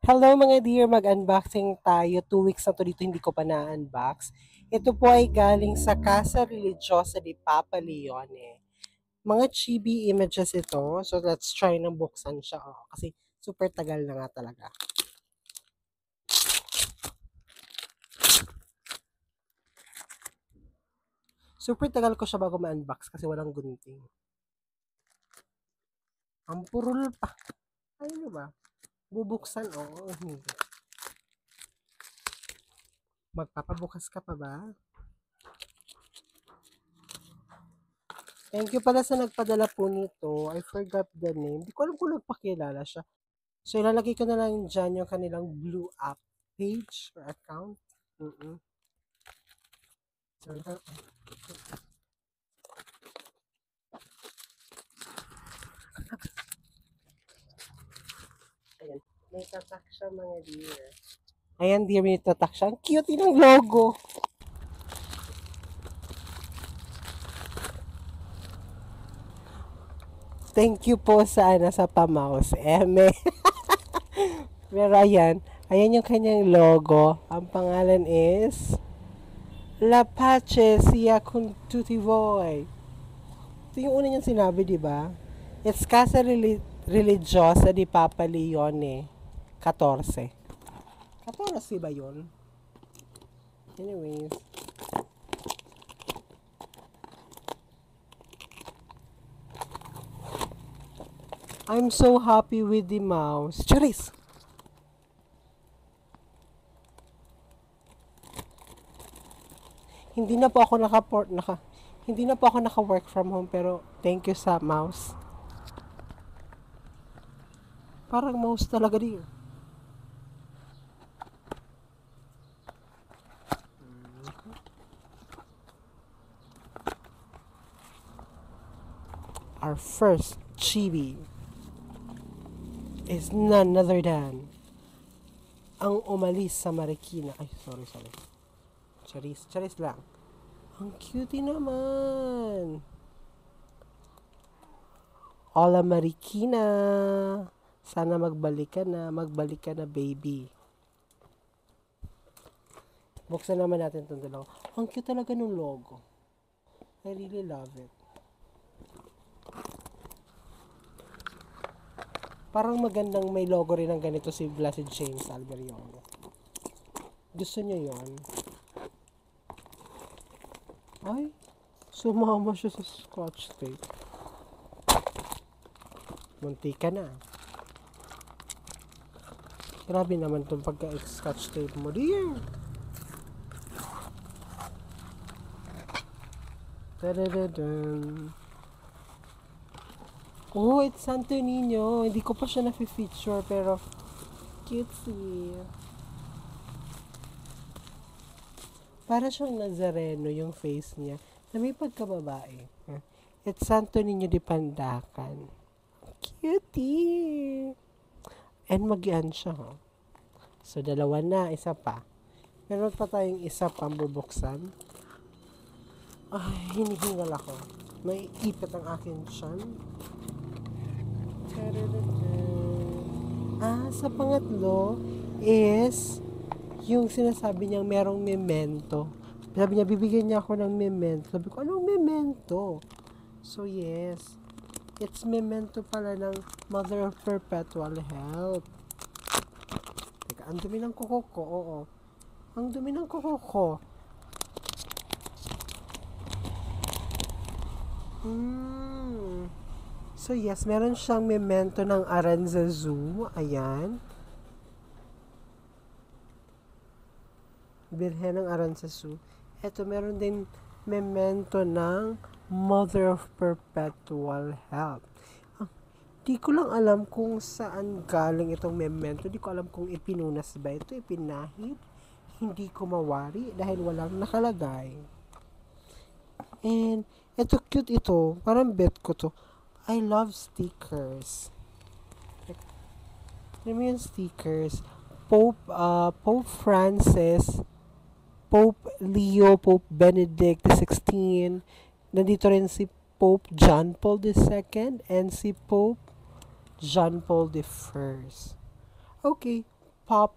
Hello mga dear, mag-unboxing tayo. 2 weeks na to dito hindi ko pa na-unbox. Ito po ay galing sa Casa Religiosa de Papa Leone. Mga chibi images ito. So let's try nang buksan siya. Kasi super tagal na nga talaga. Super tagal ko siya bago ma-unbox kasi walang gunting. Ang purul pa. Ano ba? Bubuksan? Oo, hindi. Magpapabukas ka pa ba? Thank you pala sa nagpadala po nito. I forgot the name. Di ko alam kung nagpakilala siya. So, ilalagay ko na lang dyan yung kanilang blue app page or account. Mm-mm. So, ayan. May tatak siya mga dear. Ayan dear, may tatak siya. Ang cute ng logo. Thank you po sa, sa pamaus. Eme. Pero ayan. Ayan yung kanyang logo. Ang pangalan is La Pace Sia con tutti voi. Ito yung una niyang sinabi, di ba? It's Casa Religiosa di Papa Leone 14. 14 ba yun? Anyways. I'm so happy with the mouse. Charis! Hindi na po ako hindi na po ako naka-work from home pero thank you sa mouse. Parang mouse talaga din. Our first chibi is none other than ang umalis sa Marikina. Ay, sorry. Charis lang. Ang cutie naman. Hola Marikina. Sana magbalik ka na baby. Buksan naman natin itong dalawa. Ang cute talaga ng logo. I really love it. Parang magandang may logo rin ng ganito si Blessed James Alberione. Gusto niyo yon? Ay, sumama siya sa scotch tape. Munti ka na. Grabe naman itong pagka-scotch tape mo, dear. Tadadadan. Oh, it's Santo Niño. Hindi ko pa siya na-feature pero cutesy. Para siyang Nazareno yung face niya na may pagkababae. It's Santo Niño de Pandacan. Cutie! And mag-ian siya, ha? So, dalawa na. Isa pa. Meron pa tayong isa pang bubuksan. Ay, hinihingal ako. Naiipit ang akin tiyan. Sa pangatlo is yung sinasabi niyang merong memento. Sabi niya, bibigyan niya ako ng memento. Sabi ko, anong memento? So, yes. It's memento pala ng Mother of Perpetual Help. Teka, ang dumi ng kuko ko. Oo. Ang dumi ng kuko ko. So, yes, meron siyang memento ng Aranzazu. Ayan. Birhen ng Aranzazu. Ito, meron din memento ng Mother of Perpetual Help. Di ko lang alam kung saan galing itong memento. Di ko alam kung ipinunas ba ito, ipinahid. Hindi ko mawari dahil walang nakalagay. And, ito cute ito. Parang bet ko to. I love stickers. Alam mo yung stickers? Pope Francis, Pope Leo, Pope Benedict XVI. Nandito rin si Pope John Paul II and si Pope John Paul I. Okay, pop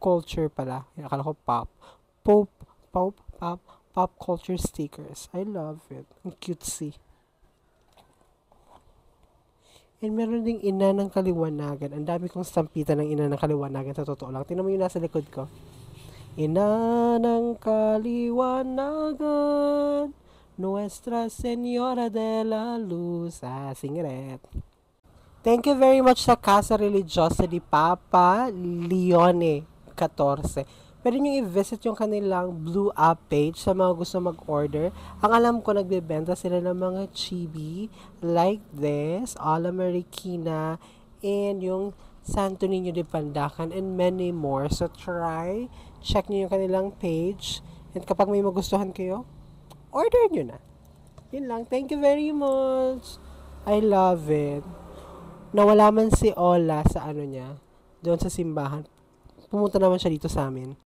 culture pala. Akala ko pop. Pop, pop culture stickers. I love it. Ang cutesy. And meron ding ina ng kaliwanagan. Ang dami kong stampitan ng ina ng kaliwanagan. Sa totoo lang. Tingnan mo yung nasa likod ko. Ina ng kaliwanagan, Nuestra Señora de la Luz. Singret. Thank you very much sa Casa Religiosa ni Papa Leone 14. Pwede nyo i-visit yung kanilang Blue App page sa mga gusto mag-order. Ang alam ko, nagbebenta sila ng mga chibi like this, Ala Marikina, and yung Santo Niño de Pandacan, and many more. So try, check nyo yung kanilang page, and kapag may magustuhan kayo, order nyo na. Yun lang. Thank you very much. I love it. Nawala man si Ola sa ano niya, doon sa simbahan. Pumunta naman siya dito sa amin.